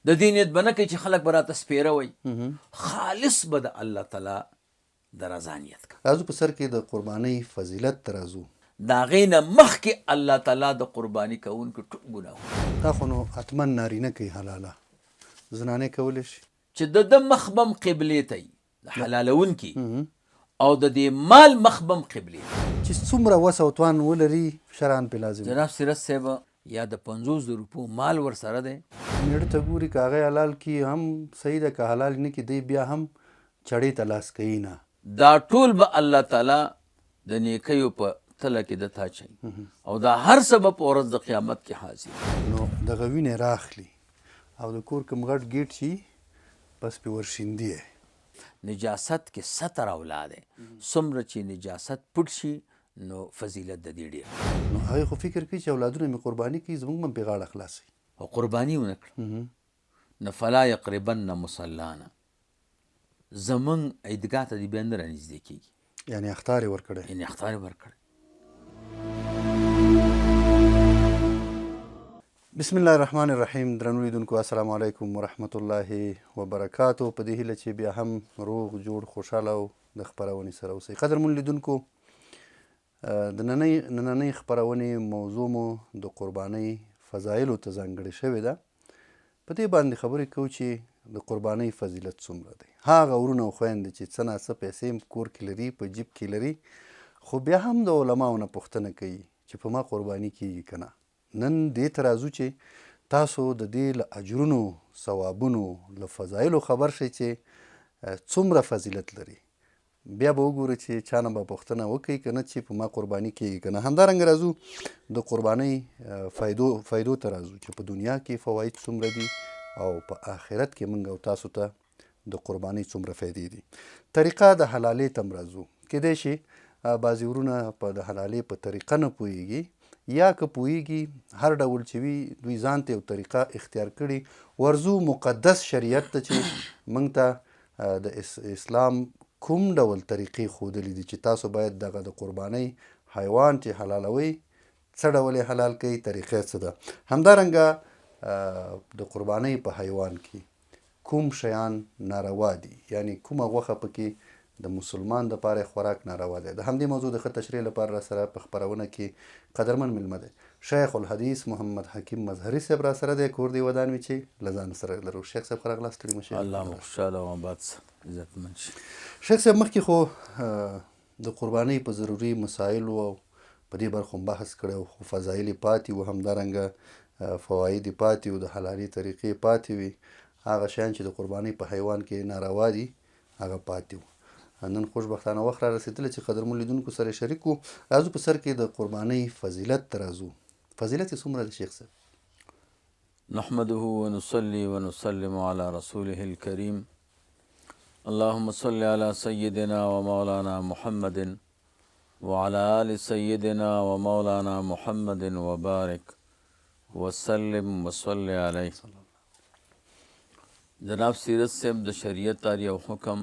د دې نیت به نه کوي چې خلک به راته سپېره وایي، خالص به د الله تعالی د رضا نیت کوي. راځو په سر کې د قربانۍ فضیلت ته راځو. د هغې نه مخکې الله تعالی د قرباني کوونکو ټول ګناهونه، دا خو نو حتما نارینه کوي حلاله، زنانې کولی شي چې د مخ به هم قبلې ته وي، د حلالونکي او د دې مال مخ به هم قبلې ته. چې څومره وس او توان ولري شرعاً پې لازم. جناب سیرت صاحب یا د 50 روپو مال ورسره دی، میړه ته ګوري که هغه حلال کي هم صحیح ده، که حلال نه کي دی بیا هم چړې ته لاس کوي نه. دا ټول به الله تعالی د نیکیو په تله کې د تا چي او دا هر څه به په ورځ د قیامت کې حاضر. نو دغه وینې راخلي او د کور کوم غټ ګیټ شي بس پې ورشیندي یې. نجاست کې ستر اولاد دی، څومره چې نجاست پټ شي نو فضیلت د دې ډېر. نو هغې خو فکر کوي چې اولادونه مې قرباني کوي زموږ به پې غاړه خلاصوي او قرباني ونه کړه نو فلا یقربن مصلانا، زمونږ عیدګاه ته دې بیا نه رانږدې کېږي، یعنې اختار یې ورکړی. یعنې اختار یې ورکړی. بسم الله الرحمن الرحیم. درنو لیدونکو السلام علیکم ورحمت الله وبرکاتو. په دې هیله چې بیا هم روغ جوړ خوشحاله او د خپرونې سره اوسئ. قدرمن لیدونکو، د نننۍ خپرونې موضوع مو د قربانۍ فضایلو ته ځانګړې شوې ده. په دې باندې خبرې کوو چې د قربانۍ فضیلت څومره دی. هغه ورونه او خویندې چې څه ناڅه پیسې هم کور کې لري، په جیب کې لري، خو بیا هم د علماو نه پوښتنه کوي چې په ما قرباني کیږي که نه. نن دې ته راځو چې تاسو د دې له اجرونو، ثوابونو، له فضایلو خبر شئ چې څومره فضیلت لري. بیا به وګورو چې چا نه به پوښتنه وکړي که نه چې په ما قرباني کیږي که نه. همدارنګه راځو د قربانۍ فایدو ته راځو چې په دنیا کې فواید څومره دي او په آخرت کې موږ او تاسو ته د قربانۍ څومره فایدې دي. طریقه د حلالۍ ته هم راځو. کیدای شي بعضې ورونه په د حلالۍ په طریقه نه پوهېږي، یا که پوهېږي هر ډول چې وي دوی ځان ته یو طریقه اختیار کړي. ورځو مقدس شریعت ته چې موږ ته د اسلام کوم ډول طریقې ښودلي دي چې تاسو باید دغه د قربانۍ حیوان چې حلالوئ څه ډول یې حلال کوئ، طریقې څه ده. همدارنګه د قربانۍ په حیوان کې کوم شیان ناروا دي، یعنی کومه غوښه پکې د مسلمان دپاره خوراک ناروا دی. د همدې موضوع د ښه تشریح لپاره راسره په خپرونه کې قدرمن میلمه دی شیخ الحدیث محمد حکیم مظهري صاحب راسره دی. کور دی ودان وي چې له ځان سره لرو. شیخ صاحب ښه راغلاست. ستړي مه شئ. الله مو خوشحاله او آباد عزتمند شي. شیخ صاحب مخکې خو د قربانۍ په ضروري مسایلو او په دې برخو هم بحث کړی، خو فضایل یې پاتې وو، همدارنګه فواید یې پاتې وو، د حلالي طریقې پاتې وي. هغه شیان چې د قربانۍ په حیوان کې ناروا دي هغه پاتې وو. نن خوشبختانه وخت را رسېدلی چې قدرمن لیدونکو سره شریک وو. راځو په سر کې د قربانۍ فضیلت ته راځو. فضیلت یې څومره دی شیخ صاحب؟ نحمده ونصلي ونسلم على رسوله الكريم. اللهم صل على سيدنا ومولانا محمد وعلى آل سيدنا ومولانا محمد وبارك وسلم وصل عليه. جناب سیرت صاحب د شریعت یو حکم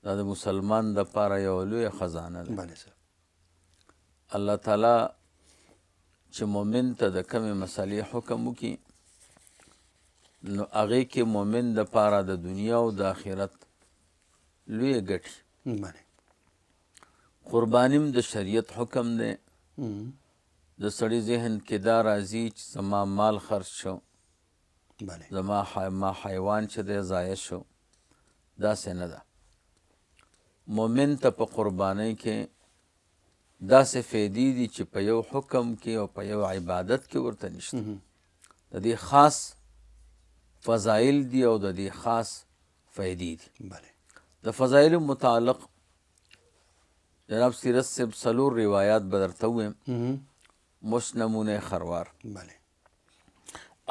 دا د مسلمان دپاره یو لویه خزانه ده. بله صاحب. الله تعالی چې مؤمن ته د کمې مسلې حکم وکړي نو هغې کې مؤمن دپاره د دنیا او د آخرت لویې ګټې. بله. قرباني هم د شریعت حکم دی. د سړي ذهن کې دا راځي چې زما مال خرڅ شو، بله، زما حیوان چې دی ضایع شو. داسې نه ده. مؤمن ته په قربانۍ کې داسې فایدې دي چې په یو حکم کې او په یو عبادت کې ورته نشته. د دې خاص فضایل دي او د دې خاص فایدې دي. بله. د فضایلو متعلق جناب سیرت صاحب 4 روایات به درته ووایم، مش نمونه خروار. بله.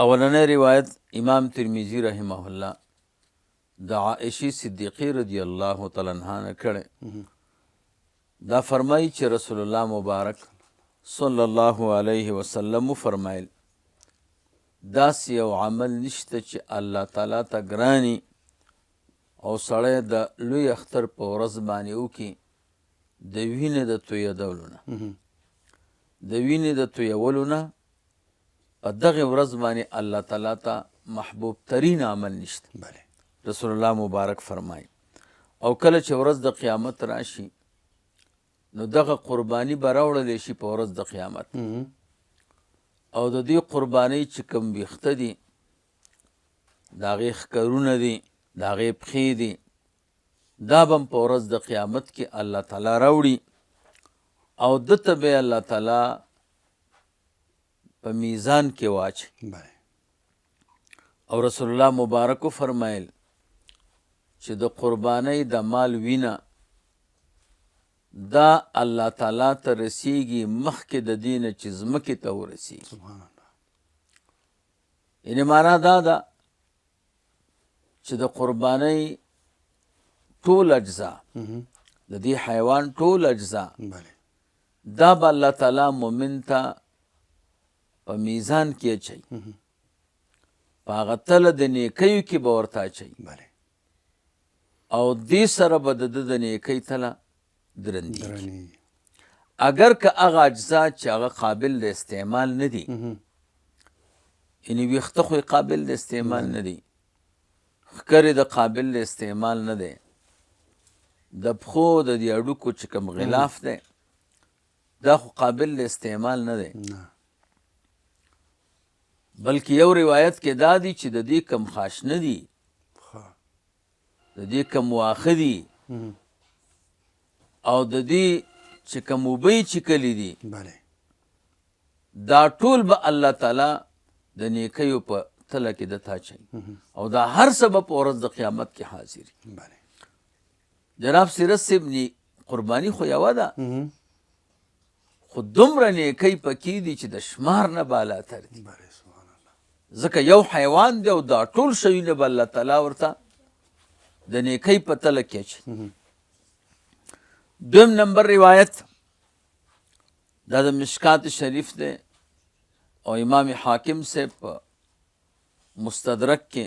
اولنی روایت امام ترمذی رحمه الله د عائشې صدیقې رضی الله تعالی عنها نه کړی. دا فرمایي چې رسول الله مبارک صلی الله علیه وسلم فرمایل داسې یو عمل نشته چې الله تعالی ته ګراني او سړی د لوی اختر په ورځ باندې وکړي د وینې د تویېدلو نه. د وینې د تویولو نه په دغې ورځ باندې الله تعالی ته محبوب ترین عمل نشته. بله رسول الله مبارک فرمای او کله چې ورځ د قیامت راشي نو دغه قربانی به راوړلی شي په ورځ د قیامت او د دې قربانی چې کوم ویښته دي د هغې ښکرونه دي د هغې پښې دي دا به هم په ورځ د قیامت کې الله تعالی راوړي او ده ته به الله تعالی په میزان کې واچي. بله او رسول الله مبارک فرمایل چې د قربانۍ د مال وینه دا الله تعالی ته رسیږي مخکې د دې نه چې ځمکې ته ورسیږي. سبحان الله. یعنې معنا دا ده چې د قربانۍ ټول اجزا د دې حیوان ټول اجزا بله دا به الله تعالی مؤمن ته په میزان کې اچوي، په هغه تله د نیکیو کې به ورته اچوي بله او دې سره به د ده د نیکۍ تله درندېږي. درنې اگر که هغه اجزا چې هغه قابل د استعمال نه دي، یعنې ویښته خو قابل د استعمال نه دي، ښکرې د قابل د استعمال نه دی، د پښو د دې هډوکو چې کوم غلاف دی دا خو قابل د استعمال نه دی، نه بلکې یو روایت کې دا دی چې د دې کم خاشنه دي، ښه د دې کم واښه دي او د دې چې کم اوبه یې چیکلي دي بله دا ټول به الله تعالی د نیکیو په تله کې درته اچوي او دا هر څه به په ورځ د قیامت کې حاضر وي. بله جناب سیرت صاحب قرباني خو یوه ده خو دومره نیکۍ پکې دي چې د شمار نه بالاتر دي، بله سبحان الله. ځکه یو حیوان دی او دا ټول شیونه به الله تعالی ورته د نیکۍ په تله کې اچوي. دویم نمبر روایت دا د مشکات شریف دی او امام حاکم سے په مستدرک کې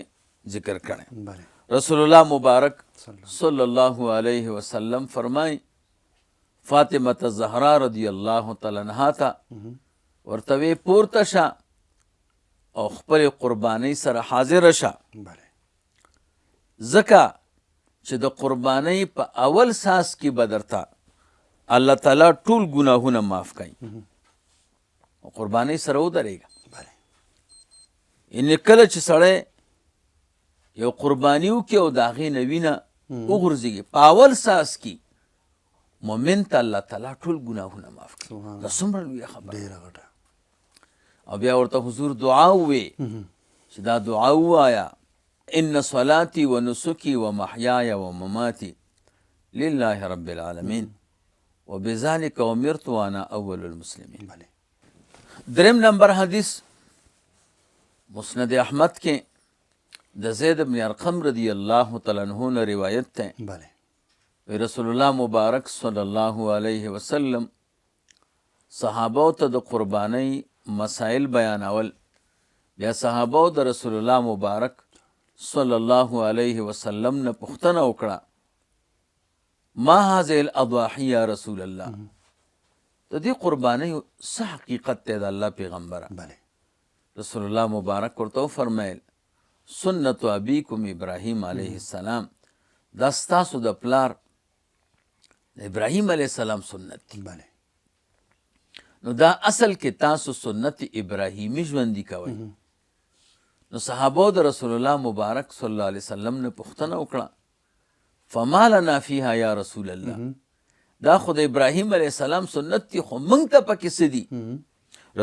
ذکر کړی. بله رسول الله مبارک صلی الله علیه وسلم فرمای فاطمه الزهرا رضی الله تعالی عنها ته ورته وی پورته شه او خپل قربانی سره حاضر شه، بله ځکه چې د قربانی په اول ساس کې به درته الله تعالی ټول ګناهونه معاف کوي. قربانی سره ودرېږه. بله یعنې کله چې سړی یو قرباني وکړي او د هغې نه وینه وغورځېږي په اول ساس کې مؤمن ته الله تعالی ټول ګناهونه معاف کوي. سبحان دا څومره لویه خبره ډېره غټه. او بیا ورته حضور دعا ووې چې دا دعا ووایه ان صلاتي و نسکي و محیای و مماتي لله رب العالمین وبذلك امرت وانا اول المسلمین. بله دریم نمبر حدیث مسند احمد کې د زید بن ارقم رضی الله تعالی عنہ نه روایت ده. بله رسول الله مبارک صلی الله علیه وسلم صحابو ته د قربانی مسائل بیانول، بیا صحابو د رسول الله مبارک صلی الله علیه وسلم نه پوښتنه وکړه ما هذه الاضاحی یا رسول الله، د دې قربانی څه حقیقت دی د الله پیغمبره؟ بله رسول الله مبارک ورته وفرمیل سنت ابیکم ابراهیم علیه السلام، دا ستاسو د پلار ابراهیم علیه السلام سنت دی. بله نو دا اصل کې تاسو سنت ابراهیمی ژوندي کوئ. نو صحابو د رسول الله مبارک صلی الله علیه وسلم نه پوښتنه وکړه فما لنا فیها یا رسول الله، دا خو د ابراهیم علیه السلام سنت دی خو موږ ته پکې څه دي؟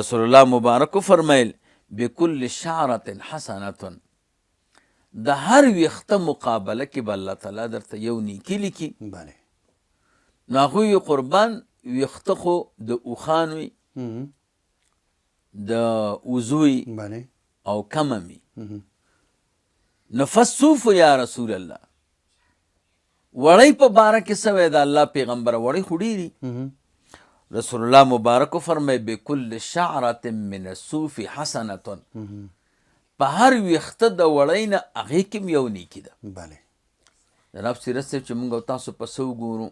رسول الله مبارک فرمیل بكل شعرة حسنة، د هر ویښته مقابله کې به الله تعالی درته یو نیکي لیکي. بله نو هغوی قربان ویښته خو د اوښان وي، د وزو وي بله او کمه وي. نو فالصوف یا رسول الله، وړی په باره کې څه وی د الله پیغمبره؟ وړی خو ډېري. رسول الله مبارک فرمای بكل شعرة من الصوف حسنة، په هر ویښته د وړی نه هغې کې یو نیکي ده. بله جناب سیرت صاحب چې موږ او تاسو پسه وګورو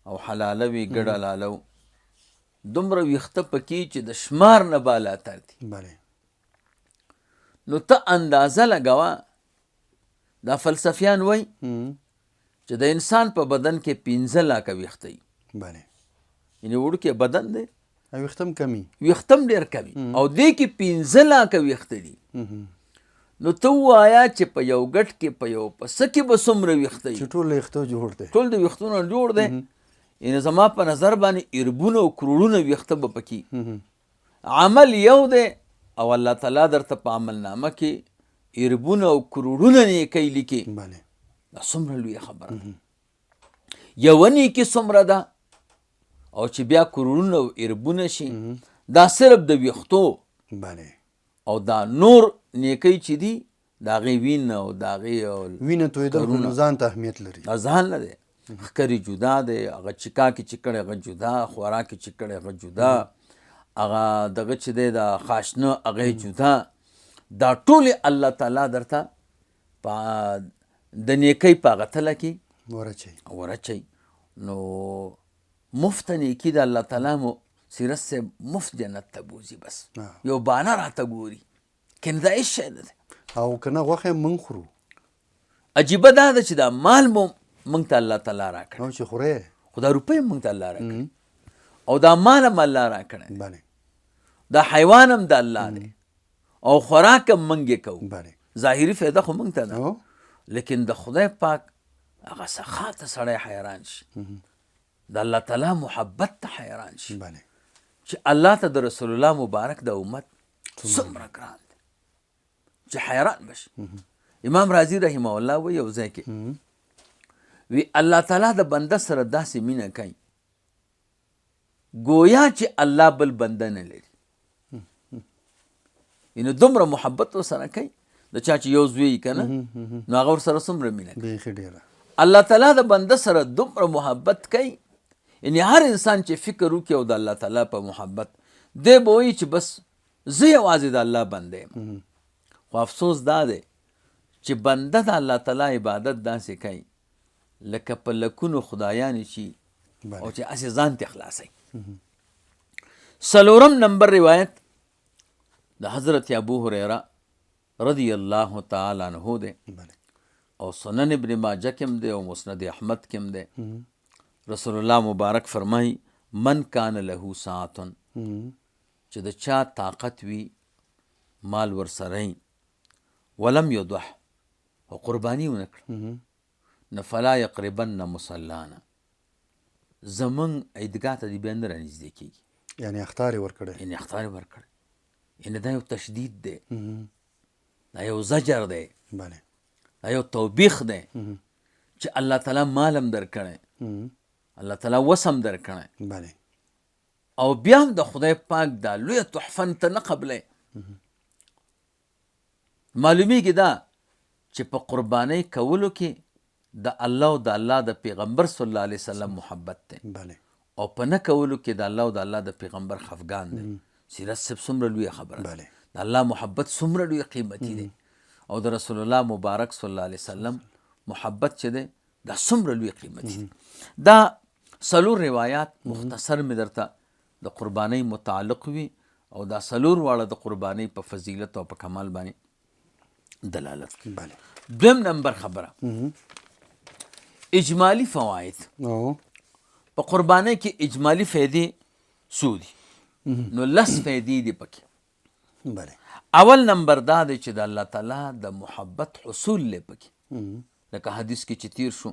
او حلاله وي ګډ حلاله و دومره ویښته پکې چې د شمار نه بالاتر دي. بله نو ته اندازه لګوه دا فلسفیان وایي چې د انسان په بدن کې 15 لاکه ویښته وي. بله یعنې وړوکی بدن دی او ویښته هم کمي ویښته هم ډېر کمي او دې کې 15 لاکه ویښته دي. نو ته ووایه چې په یو ګټ کې په یو پسه کې به څومره ویښته وي. چې ټول له ویښتو جوړ دی. ټول د ویښتو نه جوړ دی. یعنې زما په نظر باندې اربونه او کروړونه ویښته به پکې عمل یو دی او الله تعالی درته په عملنامه کې اربونه او کروړونه نیکۍ لیکي. بله دا څومره لویه خبره ده. یوه نیکي څومره ده او چې بیا کروړونه او اربونه شي دا صرف د ویښتو. بله او دا نور نیکۍ چې دي د هغې وینه او د هغې وینه تویدل خو نو ځان ته اهمیت لري. دا ځان نه دی. ښکرې جدا دی، هغه چکاکې چې کړی هغه جدا، خوراکې چې کړی هغه جدا، هغه دغه چې دی د خاشنه هغه جدا. دا ټولې الله تعالی درته د نیکۍ په هغه تله کې ورچوي. نو مفت نیکي د الله تعالی مو سیرت صاحب مفت جنت ته بوځي. بس یو بانه راته ګوري کنه دا هېڅ شی نه دی. او که نه غوښه یې موږ خورو. عجیبه دا ده چې دا مال مو موږ ته الله تعالی راکړی او چې خورئ خو دا روپۍ هم موږ ته الله راکړی او دا مال هم الله راکړی. بله دا حیوان هم د الله دی او خوراک هم موږ یې کوو. بله ظاهري فایده خو موږ ته ده لیکن د خدای پاک هغه سخا ته سړی حیران شي، د الله تعالی محبت ته حیران شي. بله چې الله ته د رسول الله مبارک د امت څومره ګران دی چې حیران بشي. امام رازي رحمه الله وایي یو ځای کې وی الله تعالی د بنده سره داسې مینه کوي گویا چې الله بل بنده نه لري. یعنې دومره محبت ورسره کوي د چا چې یو زوی که نه نو هغه ورسره څومره مینه کوي. بیخي ډېره الله تعالی د بنده سره دومره محبت کوي. یعنې هر انسان چې فکر وکړي او د الله تعالی په محبت دی به وایي چې بس زه یوازې د الله بنده یم. خو افسوس دا دی چې بنده د الله تعالی عبادت داسې کوي لکه په لکونو خدایانې شي او چې هسې ځان ته خلاصوي. 4 نمبر روایت د حضرت ابو هریره رضی الله تعالی عنه دی او سنن ابن ماجه کې هم دی او مسند احمد کې هم دی. رسول الله مبارک فرمایي من کان له ساعة چې د چا طاقت وي مال ورسره ولم یضح او قرباني ونه کړه نه فلا یقربن مصلانا زمونږ عیدګاه ته دې بیا نه رانږدې کېږي. یعنې اخطار یې ورکړی. یعنې اخطار یې ورکړی. یعنې دا یو تشدید دی، دا یو زجر دی، بله دا یو توبیخ دی چې الله تعالی مال هم در کړی، الله تعالی وس هم در کړی، بله او بیا هم د خدای پاک دا لویه تحفه ته نه قبلی. معلومیږي دا چې په قربانۍ کولو کې د الله او د الله د پیغمبر صلی الله علیه وسلم محبت دی. بله او په نه کولو کې د الله او د الله د پیغمبر خفګان دی. سیرت صاحب څومره لویه خبره ده. د الله محبت څومره لوی قیمتي دی او د رسول الله مبارک صلی الله علیه وسلم محبت چې دی دا څومره لوی قیمتي دی. دا 4 روایات مختصر مې درته د قربانۍ متعلق وي او دا 4 واړه د قربانۍ په فضیلت او په کمال باندې دلالت کوي. بله 2 نمبر خبره اجمالی فواید. په قربانۍ کې اجمالی فایدې څو دي؟ نو 10 فایدې دي پکې. بله اول نمبر دا دی چې د الله تعالی د محبت حصول دی پکې. لکه حدیث کې چې تیر شو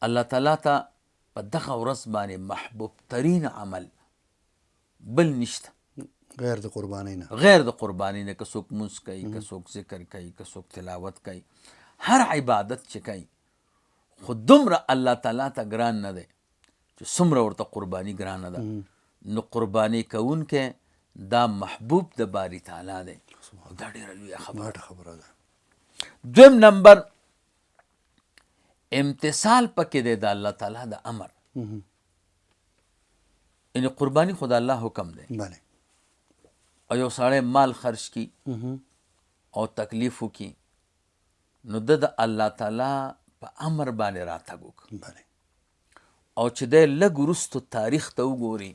الله تعالی ته په دغه ورځ باندې محبوب ترین عمل بل نشته غیر د قربانۍ نه. غیر د قربانۍ نه. که څوک مونځ کوي، که څوک ذکر کوي، که څوک تلاوت کوي، هر عبادت چې کوي خو دومره الله تعالی ته ګران نه دی چې څومره ورته قرباني ګرانه ده. نو قرباني کوونکی دا محبوب د باری تعالی دی. دا ډېره لویه خبره ده. 2 نمبر امتثال پکې دی د الله تعالی د امر. یعنې قرباني خو د الله حکم دی. بله او یو سړی مال خرج کی او تکلیف وکړي نو د الله تعالی په امر باندې راتګ وکړي. بله او چې دی لږ وروستو تاریخ ته وګوري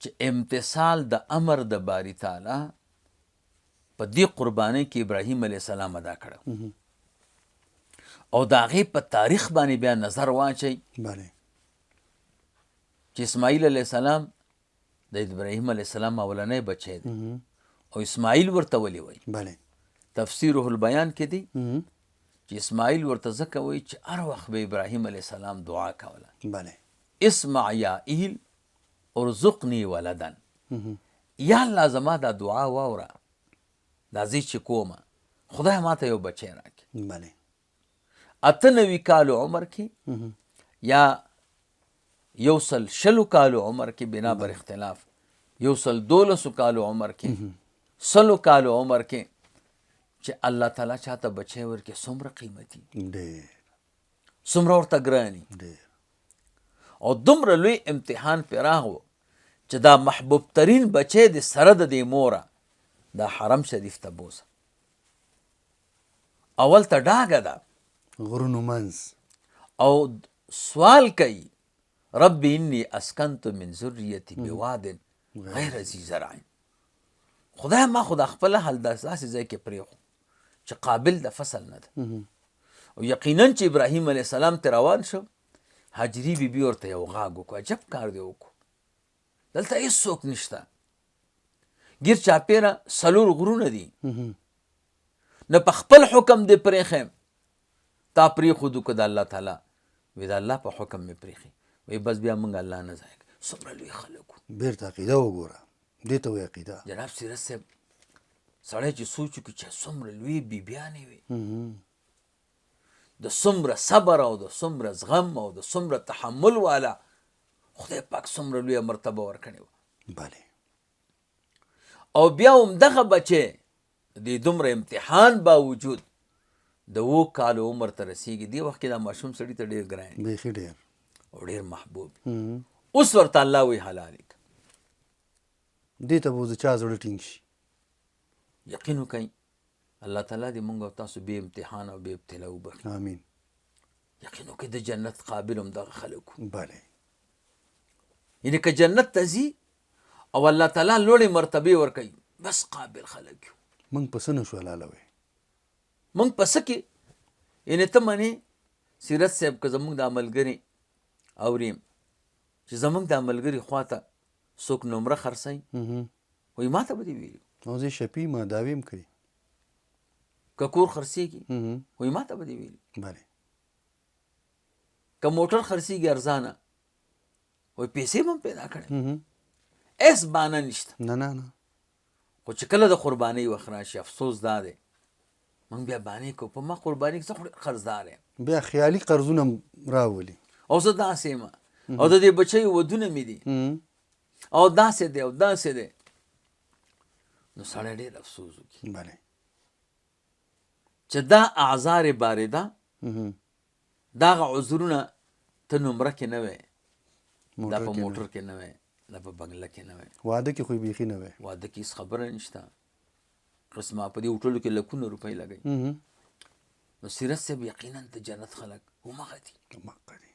چې امتثال د امر د باری تعالی په دې قربانۍ کې ابراهیم علیه السلام ادا کړه او د هغې په تاریخ باندې بیا نظر واچئ بله چې اسماعیل علیه السلام د ابراهیم علیه السلام اولنی بچی دی او اسماعیل ورته ولې وایي بله تفسیر روح البیان کې دی چې اسماعیل ورته ځکه وایي چې هر وخت به ابراهیم علیه السلام دعا کوله بله اسمع یا ایل ارزقنی ولدن یا الله زما دا دعا واوره دا زه چې کومه خدای ماته یو بچی راکړي بله 98 کالو عمر کې یا 120 کالو عمر کې بنا بر اختلاف 112 کالو عمر کې 100 کالو عمر کې چې الله تعالی چاته بچی ورکړي څومره قیمتي ډېر څومره ورته ګراني ډېر او دومره لوی امتحان پې راغو چې دا محبوب ترین بچی د سره د دې موره دا حرم شریف ته بوسه اول ته ډاګه ده غرونو منځ او سوال کوي رب انی اسکنت من ذریتی بواد غیر ذی زرع خدای ما خدا خپل حل داسې ځای کې پرېښو چې قابل د فصل نه ده او یقینا چې ابراهیم علیه السلام ته روان شو حاجري بیبي ورته یو غاږ وکړو عجب کار دی وکړو دلته هېڅوک نشته ګیر چاپېره 4 غرونه دي نه په خپل حکم دې پرېښیم تا پرېښودو که د الله تعالی وی د الله په حکم مې پرېښي وی بس بیا موږ الله نه ځای کوي څومره لوی خلک وو بیرته عقیده وګوره دې ته وایي عقیده جناب سیرت صاحب سړی چې سوچ وکړي چې څومره لوی بیبیانې وي د څومره صبر او د څومره زغم او د څومره تحمل والا خدای پاک څومره لویه مرتبه ورکړې وه بله او بیا هم دغه بچی د دومره امتحان باوجود د 7 کالو عمر ته رسیږي دې وخت کې دا ماشوم سړي ته ډېر ګران بیخي ډېر او ډېر محبوب اوس ورته الله وایي حلال کړه دې ته به اوس د چا زړه ټینګ شي یقین وکئ الله تعالی دې موږ او تاسو بې امتحان او بې ابتلا وبخي آمین یقین وکئ د جنت قابل هم دغه خلک وو بله یعنې که جنت ته ځي او الله تعالی لوړې مرتبې ورکوي بس قابل خلک یو موږ په څه نشو حلالوی موږ په څه کې یعنې ته منې سیرت صاحب که زموږ دا ملګري اوریم چې زموږ دا ملګري خواته څوک نمره خرڅوي وایي ما ته به دې ویلي او زه شپې ما داوی هم کړي که کور خرڅېږي وایي ما ته به دې ویلي بله که موټر خرڅېږي ارزانه وایي پیسې به هم پیدا کړې هېڅ بانه نشته نه نه نه خو چې کله د قربانۍ وخت راشي افسوس دا دی موږ بیا بانې کوو په ما قربانۍ کې زه خو قرضدار یم بیا خیالي قرضونه راولي او زه داسې یم او د دې بچیو ودونه مې دي او داسې دی او داسې دی نو سړی ډېر افسوس وکړي بله چې دا اعذار بارده دا هغه عذرونه ته نمره کې نه وی دا په موټر کې نه وی دا په بنګله کې نه وی واده کې خو بیخي نه وی واده کې هېڅ خبره نشته قسمه په دې هوټلو کې لکونه روپۍ لګوي نو سیرت صاحب یقینا د جنت خلک همغه دي مقه دي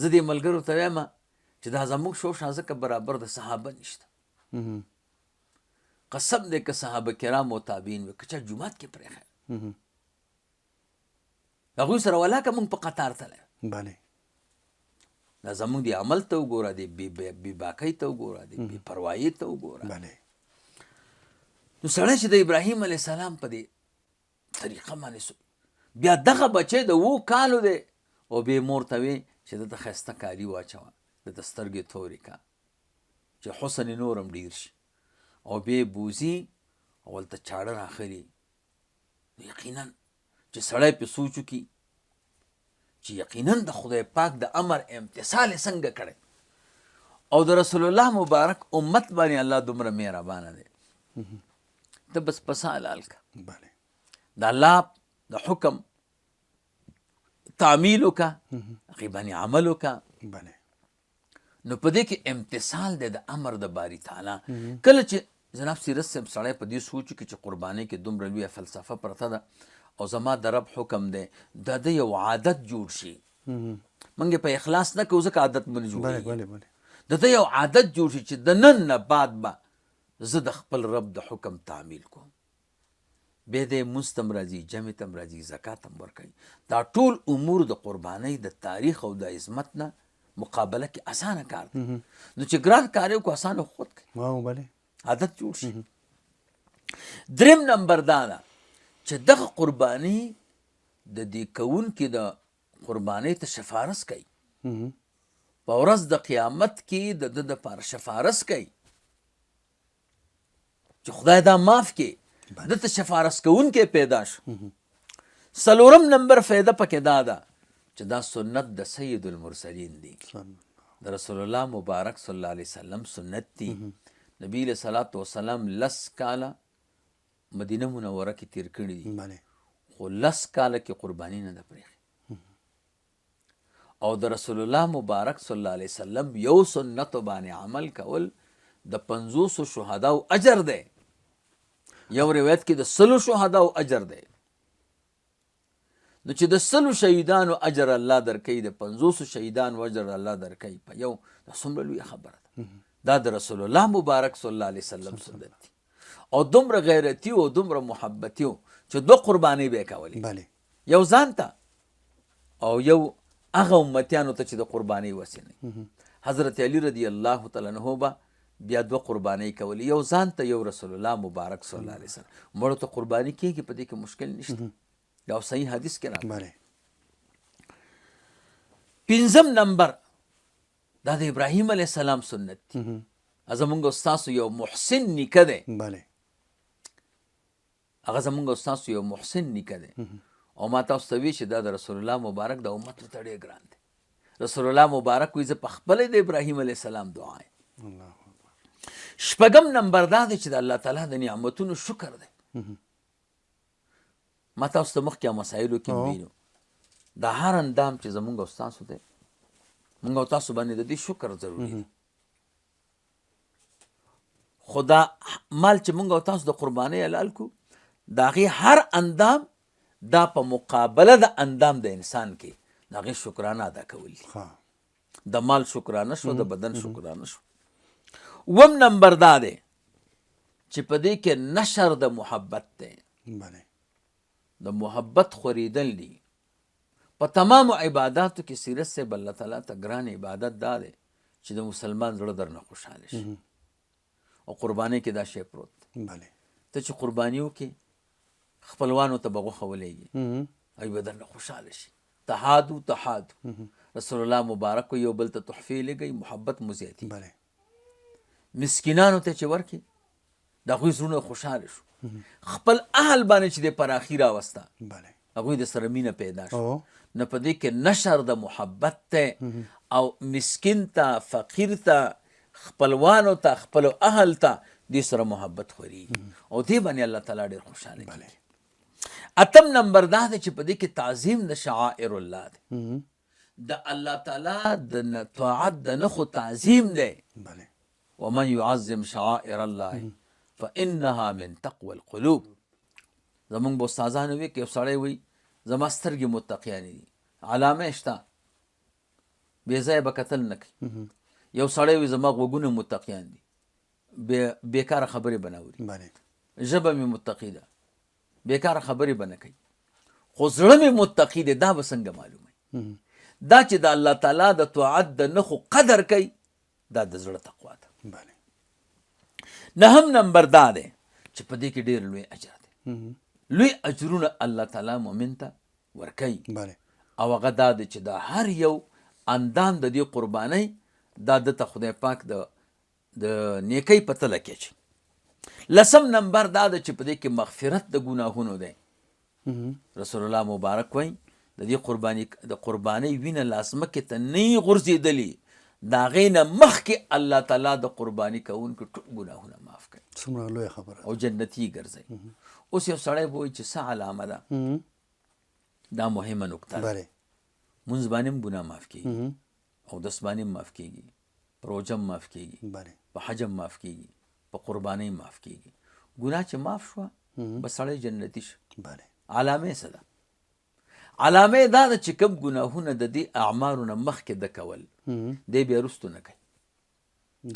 زه دې ملګرو ته وایم چې دا زموږ شوشا ځکه برابر د صحابه نشته قسم دی که صحابه کرام او تابعین وي که چا جومات کې پرېښی هغوی سره ولاکه موږ په قطار تللی بله دا زموږ د عمل ته وګوره د بې باکۍ ته وګوره د بې پروایۍ ته وګوره بله نو سړی چې د ابراهیم علیه السلام په دې طریقه باندې بیا دغه بچی د 7 کالو دی او بې مور ته وی چې دته ښایسته کالي واچوه دته سترګې تورې کا چې حسن یې نور هم ډېر شي او بیا بوزي او هلته چاړه راخلي یقینا چې سړی پې سوچ وکړي چې یقینا د خدای پاک د امر امتثال یې څنګه کړی او د رسول الله مبارک امت باندې الله دومره مهربانه دی ته بس پسه حلال که بله د الله د حکم تعمیل وکړه هغې باندې عمل وکړه بله نو په دې کې امتثال دی د امر د باری تعالی کله چې جناب سیرت صاحب سړی په دې سوچ وکړي چې قربانۍ کې دومره لویه فلسفه پرته ده او زما د رب حکم دی د ده یو عادت جوړ شي موږ په اخلاص نه کوو ځکه عادت باندې جوړېږي بله بله د ده یو عادت جوړ شي چې د نن نه بعد به زه د خپل رب د حکم تعمیل کوم. بیا د مونځ ته هم راځي، جمع ته هم راځي، زکات هم ورکوي. دا ټول امور د قربانۍ د تاریخ او د عظمت نه مقابله کې اسانه کار دی. نو چې ګران کار یې وکړو اسانه خود کوي، واو بلې عادت جوړ شي. دریم نمبر دا ده چې دغه قرباني د دې کوونکي د قربانۍ ته شفارس کوي. په ورځ د قیامت کې د ده دپاره شفارس کوي چې خدای دا معاف کړي، دته شفارس کوونکی پیدا شو. څلورم نمبر فایده پکې دا ده چې دا سنت د سید المرسلین دی، د رسول الله مبارک صلی الله علیه وسلم سنت دی. نبی علیہ الصلوۃ والسلام 10 کاله مدینه منوره کې تیر کړي دي، خو 10 کاله کې قرباني نه ده پرېښې. او د رسول الله مبارک صلی الله علیه وسلم یو سنت باندې عمل کول د 50 شهداو اجر دی. یو روایت کې د 100 شهداو اجر دی. نو چې د 100 شهیدانو اجر الله درکوي، د 50 شهیدانو اجر الله درکوي په یو، دا څومره لویه خبره ده. دا د رسول الله مبارک صلی الله علیه وسلم سنت دی. او دومره غیرتی او دومره محبتي و چې 2 قربانۍ به یې کولې، یو ځان ته او یو هغه امتیانو ته چې د قربانۍ وسیله. حضرت علی رضی الله تعالی عنہ به بیا 2 قربانۍ کولې، یو ځان ته یو رسول الله مبارک صلی الله علیه وسلم. مړو ته قرباني کېږي، په دې کې مشکل نشته، یو صحیح حدیث کې راغلی. 5م نمبر دا د ابراهیم علیه السلام سنت دی. زمونږ استاسو یو محسن نیکه دی، هغه زمونږ استاسو یو محسن نیکه دی. او ما تاسو ته وی چې دا د رسول الله مبارک د امت ته ډېر ګران دی. رسول الله مبارک وایي زه په خپله د ابراهیم علیه السلام دعا یم. 6م نمبر دا دی چې د الله تعالی د نعمتونو شکر دی. ما تاسو ته مخکې مسایلو کې ویلو دا هر اندام چې زمونږ او ستاسو دی، مونږ او تاسو باندې د دې شکر ضروري دی. خو دا مال چې مونږ او تاسو د قربانۍ حلال کو، د هغې هر اندام دا په مقابله د اندام د انسان کې د هغې شکرانه ادا کول دي. د مال شکرانه شو، د بدن شکرانه شو. 7م نمبر دا دی چې په دې کې نشر د محبت دی، د محبت خوریدل دي. په تمام عباداتو کې سیرت صاحب الله تعالی ته ګران عبادت دا دی چې د مسلمان زړه درنه خوشحاله شي. او قربانۍ کې دا شی پروت دی. ته چې قرباني وکړې خپلوانو ته به غوښه ولېږي، هغوی به درنه خوشحاله شي. تحادو رسول الله مبارک یو بل ته تحفې لګوي، محبت مو زیاتېږي. مسکینانو ته چې ورکړي د هغوی زړونه خوشحاله شو. خپل اهل باندې چې د پراخي راوسته، هغوی د سره مینه پیدا شو. نو په دې کې نشر د محبت ته، او مسکین ته، فقیر ته، خپلوانو ته، خپلو اهل ته دې سره محبت خورېږي، او دې باندې الله تعالی ډېر خوشحاله کېږي. 8م نمبر دا دی چې په دې کې تعظیم د شعائر الله دی، د الله تعالی د طاعت د نښو تعظیم دی. ومن يعظم شعائر الله فإنها من تقوى القلوب. زمونږ به استادانو وي که یو سړی وي زما سترګې متقیانې دي، علامه شته، بې ځایه به کتل نه کوي. یو سړی وي زما غوږونه متقیان دي، بېکاره خبرې به نه اوري. ژبه مې متقي ده، بېکاره خبرې به نه کوي. خو زړه مې متقي دی، دا به څنګه معلوموي؟ دا چې د الله تعالی د طاعت د نښو قدر کوي، دا د زړه تقوا ده. 9م نمبر دا دی چې په دې کې ډېر لوی اجر دی. لوی اجرونه الله تعالی مؤمن ته ورکوي. او هغه دا دی چې دا هر یو اندام د دې قربانۍ دا دته خدای پاک د نیکۍ په تله کې اچي. 10م نمبر دا دی چې په دې کې مغفرت د ګناهونو دی. رسول الله مبارک وایي د دې قربانۍ وینه لاسمکې ته نه یې غورځېدلې، د هغې نه مخکې الله تعالی د قرباني کوونکو ټول ګناهونه معاف کوي. څومره لویه خبره، او جنتي ګرځوي. اوس یو سړی به وایي چې څه علامه ده، دا مهمه نکته ده. مونځ باندې هم ګناه معاف کېږي، اودس باندې هم معاف کېږي، روژه هم معاف کېږي، په حج هم معاف کېږي، په قربانۍ هم معاف کېږي. ګناه چې معاف شوه بس سړی جنتي شو. علامه څه ده؟ علامه دا ده چې کوم ګناهونه د دې اعمالو نه مخکې ده کول، دی بیا وروستو نه کوي.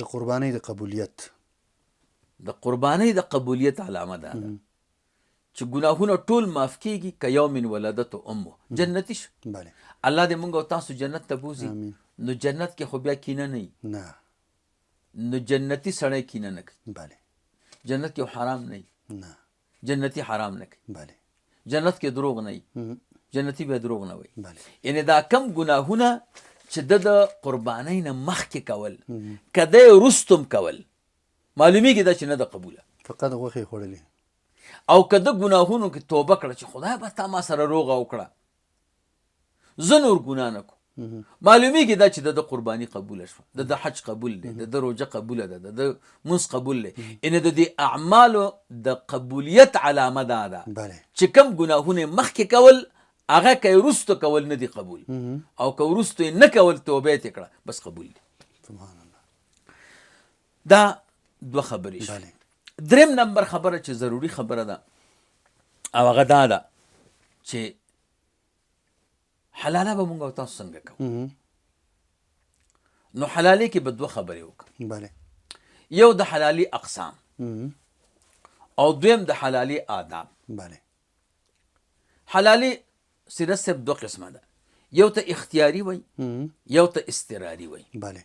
د قربانۍ د قبولیت د قربانۍ د قبولیت علامه ده چې ګناهونه ټول معاف کیږي که یوم ولدته امه جنتي شو. بله الله دې مونږ او تاسو جنت ته بوزي. نو جنت کې خو بیا کینه نه وي. نه نو جنتي سړی کینه نه کوي. بله جنت کې حرام نه وي. نه جنتي حرام نه کوي. بله جنت کې دروغ نه وي. جنتي به دروغ نه وي. بله یعنی دا کم ګناهونه چې د قربانۍ نه مخکې کول که دی رستم کول معلومیږي دا چې نه ده قبوله. فقط غوښې خوړلې او که د ګناهونو کې توبه کړه چې خدای به تا ما سره روغه وکړه زه نور ګناه نه کوم معلومیږي دا چې د قرباني قبوله شوه د حج قبول دی د روژه قبوله ده د مونځ قبول دی یعنې د دې اعمالو د قبولیت علامه دا ده بله چې کم ګناهونه مخکې کول هغه که یې وروسته کول نه دي قبول او که وروسته یې نه کول توبه یې کړه بس قبول دي. سبحان الله. دا دوه خبرې شوې. بله دریم نمبر خبره چې ضروري خبره ده او هغه دا ده چې حلاله به مونږ او تاسو څنګه کوو. نو حلالي کې به دوه خبرې وکړو. بله یو د حلالي اقسام او دویم د حلالي آداب. بله حلالي سیده صرف دوه قسمه ده. یو ته اختیاري وای یو ته استراري وای. بله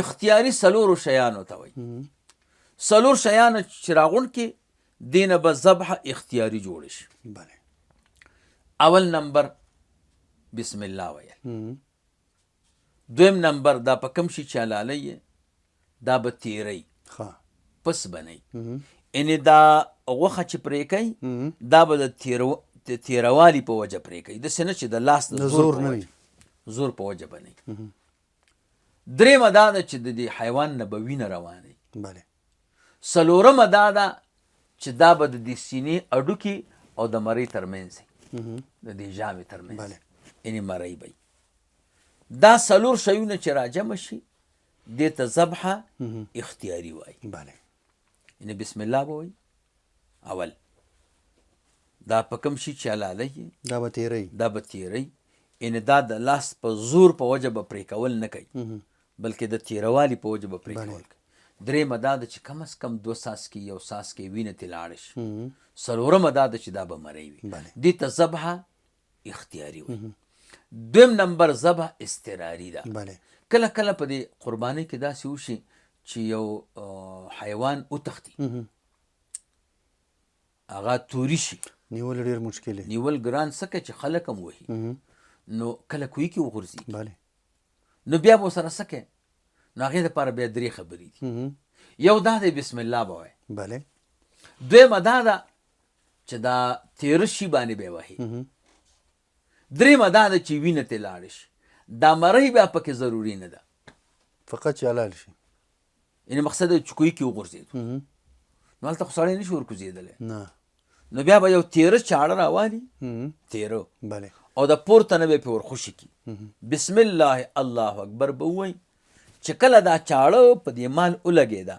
اختیاري څلورو شیانو ته وای. څلور شیان چې راغونډ کې دینه به ذبح اختیاري جوړ شي. بله اول نمبر بسم الله ویل. دویم نمبر دا په کوم شي چې حلالی دا به تیری پس بنی یعنې دا غوښه چې پرې کوي دا به د تیروالي په وجه پرې کوي داسې نه چې د لاس د زور په وجه بنی. درېیمه دا ده چې د دې حیوان نه به وینه روانوي. بله څلورمه دا ده چې دا به د دې سینې اډوکي او د مرۍ ترمنځ د دې ژامې ترمنځ یعنې مرۍ به دا څلور شیونه چې راجمع شي دې ته ذبحه اختیاري وایي. بله یعنې بسم الله به وایي اول دا په کوم شي چې حلالی دا به تیری دا به تیری یعنې دا د لاس په زور په وجه به پرې کول نه کوي بلکې د تیروالي په وجه به پرې کول کوي. درېیمه دا ده چې کم از کم 2 څاڅکي یو څاڅکي وینه ترې لاړه شي. څلورمه دا ده چې دا به مرۍ وي. دې ته ذبحه اختیاري وایي. دویم نمبر ذبح استراري ده. کله کله په دې قربانۍ کې داسې وشي چې یو حیوان وتښتي هغه توري شي نیول ډېر مشکل دی. نیول ګران څه چې خلک هم وهي نو کله کوی کې وغورځي بله نو بیا به ورسره څه کوي نو هغې دپاره بیا 3 خبرې دي. یو دا دی بسم الله به وایي. بله دویمه دا ده چې دا تیره شي باندې به یې وهي. درېیمه دا ده چې وینه ترې لاړه شي. دا مرۍ بیا پکې ضروري نه ده فقط چې حلال شي یعنې مقصد یې چې کوی کې وغورځېدو نو هلته خو سړی نه شي ورکوزېدلی نه نو بیا به یو تیره چاړه راوالي تیره بله او د پورته نه به یې پرې ورخوشي کي بسم الله الله اکبر به ووایي چې کله دا چاړه په دې مال ولګېده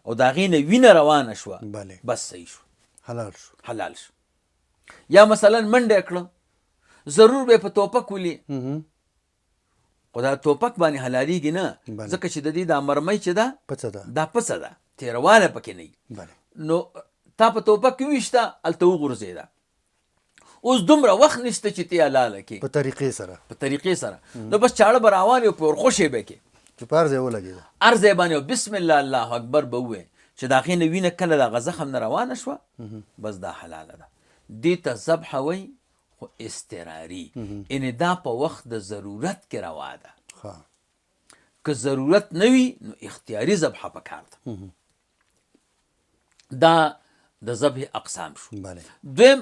او د هغې نه وینه روانه شوه بله بس صحیح شو حلال شو. یا مثلا منډه کړه ضرور به په توپک ولي خو دا توپک باندې حلالیږي نه ځکه چې د دې دا مرمۍ چې ده دا پڅه ده تیرواله پکې نه وي. نو تا په توپک کې ویشته هلته وغورځېده اوس دومره وخت نشته چې تی حلاله کړې په طریقې سره نو بس چاړه به راوالې او پرې ورخوشې به کړې چې په هر ځای ولګېده هر ځای باندې بسم الله الله اکبر به ووایې چې د هغې نه وینه کله د هغه زخم نه روانه شوه بس دا حلاله ده. دې ته ذبحه وایي خو استراري یعنې دا په وخت د ضرورت کې روا ده. که ضرورت نه وي نو اختیاري ذبحه پکار ده. دا د ذبح اقسام شو. دویم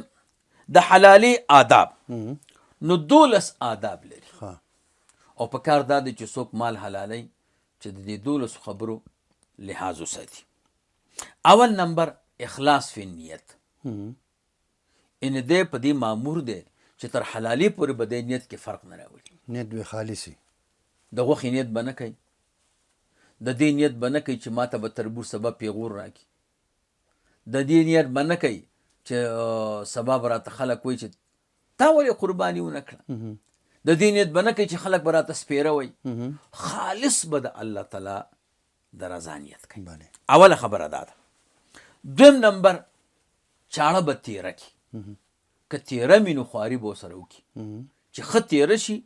د حلالي آداب نو 12 آداب لري او پکار دا دی چې څوک مال حلالي چې د دې 12 خبرو لحاظ وساتي. اول نمبر اخلاص فی نیت ان دې په دې مامور دی چې تر حلالي پورې به د نیت کې فرق نه راولي. نیت به خالصي د غوښې نیت به نه کوي د دې نیت به نه کوي چې ما ته به تربور سبا پیغور راکړي د دې نیت به نه کوي چې سبا به راته خلک وایي چې تا ولې قرباني ونه کړه د دې نیت به نه کوي چې خلک به راته سپېره وایي خالص به د الله تعالی د رضا نیت کوي. بله. اوله خبره دا ده. دویم نمبر چاړه به تیره کړي. که تیره وي نو خواري به ورسره وکړي چې ښه تیره شي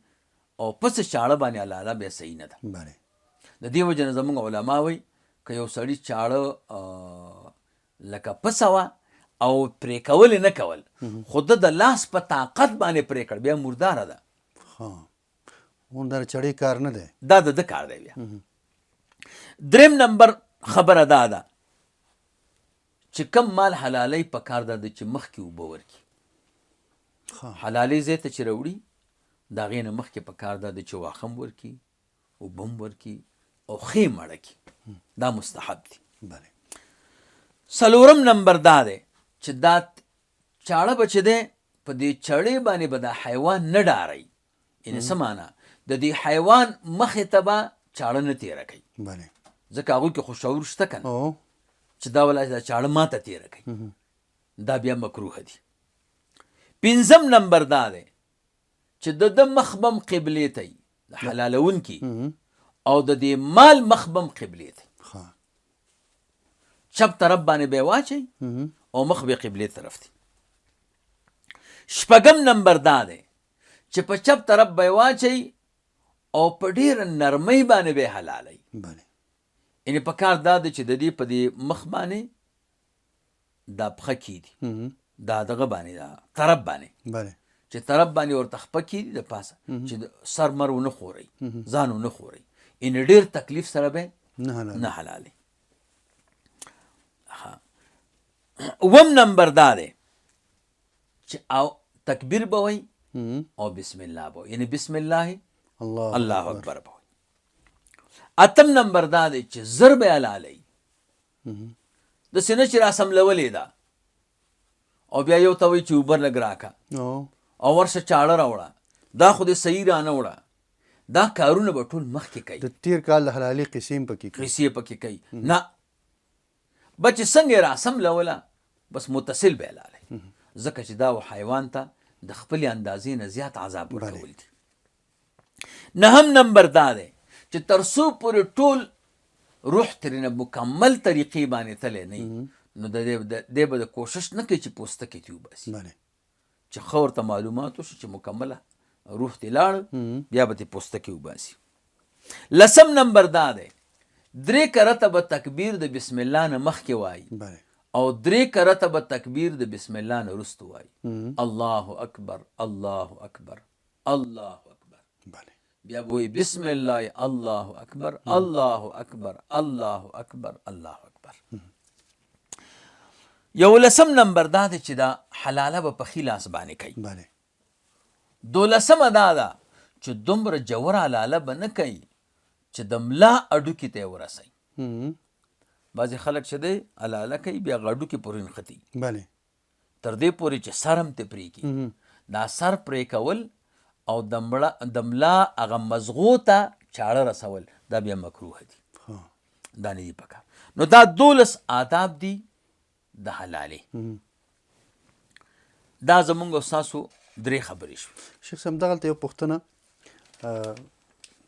او پس چاړه باندې الله بیا صحیح نه ده. بله. د دې وجه نه زموږ علما وایي که یو سړي چاړه لکه پسه وه او پرې کول یې نه کول خو د لاس په طاقت باندې پرې کړ بیا مرداره ده. اون در چړې کار نه دی، دا د کار دی. بیا دریم نمبر خبره دا ده چې کم مال حلالۍ په کار ده چې مخکې اوبه ورکړي. حلالۍ ځای ته چې راوړي د هغې نه مخکې په کار ده چې واښه هم ورکړي، اوبه هم ورکړي او ښې مړه کړي. دا مستحب دي. بله. څلورم نمبر دا دی چې دا چاړه به چې دی په دې چړې باندې به دا حیوان نه ډاروي. یعنې څه معنا د دې حیوان مخې ته به چاړه نه تیره کوي. بله. ځکه هغوی کې خو شعور شته که نه او چې دا ولا دا چاړه ماته تیره کوي. دا بیا مکروه دي. پنځم نمبر دا دی چې د مخ به هم قبلې ته وي د حلالونکي او د دې مال مخ به هم قبلې ته وي. چپ طرف باندې به یې واچوي او مخ به قبلې طرف ته. شپږم نمبر دا دی چې په چپ طرف به یې واچوي او په ډېره نرمۍ باندې به یې حلالوي. بله. یعنې په کار دا دی چې د دې په دې مخ باندې دا پښه کیږي، دا دغه باندې دا طرف باندې بله. چې طرف باندې ورته خپه کیږي د پاسه چې سر مر ونه خورئ، ځان ونه خورئ. یعنې ډېر تکلیف سره به نه حلالوي. اووم نمبر دا دی چې او تکبیر به وایي او بسم الله به وایي. یعنې بسم الله الله اکبر به وایي. اتم نمبر دا دی چې زر به یې حلالوي. داسې نه چې راسملولې ده او بیا یو ته وایي چې اوبه لږ راکړه او ورشه چاړه راوړه، دا خو دې صحیح رانه وړه. دا کارونه به ټول مخکې کوي. د تیر کال د حلالۍ قصې هم پکې کوي. قصې پکې کوي. نه بچې څنګه یې راسملوله بس متصل به یې حلالوي. ځکه چې دا حیوان ته د خپلې اندازې نه زیات عذاب ورکول دي. نهم نمبر دا دی چې تر څو پورې ټول روح ترېنه مکمل طریقې باندې تللی نه نو دی به د کوشش نه کوي چې پوستکي ترې وباسي. چې ښه ورته معلومات وشي چې مکمله روح ترې لاړ بیا به ترې پوستکي وباسي. لسم نمبر دا دی 3 کرته به تکبیر د بسم الله نه مخکې وایي او 3 کرته به تکبیر د بسم الله نه وروسته وایي. الله اکبر الله اکبر الله اکبر. بیا به وایي بسم الله الله اکبر الله اکبر الله اکبر الله اکبر. 11 نمبر دا دی چې دا حلاله به په ښي لاس باندې کوي. 12 دا ده چې دومره جوره حلاله به نه کوي چې د ملا اډوکي ته یې ورسوي. بعضې خلک چې دی حلاله کوي بیا غاډوکي پورې نښتي تر دې پورې چې سر هم ترې پرې کړي. دا سر پرې کول او د ملا هغه مزغو ته چاړه رسول دا بیا مکروه دي. دا نه دي پکار. نو دا 12 آداب دي د حلالې. دا زمونږ او ستاسو 3 خبرې شوې. شیخ صاحب دغلته یو پوښتنه،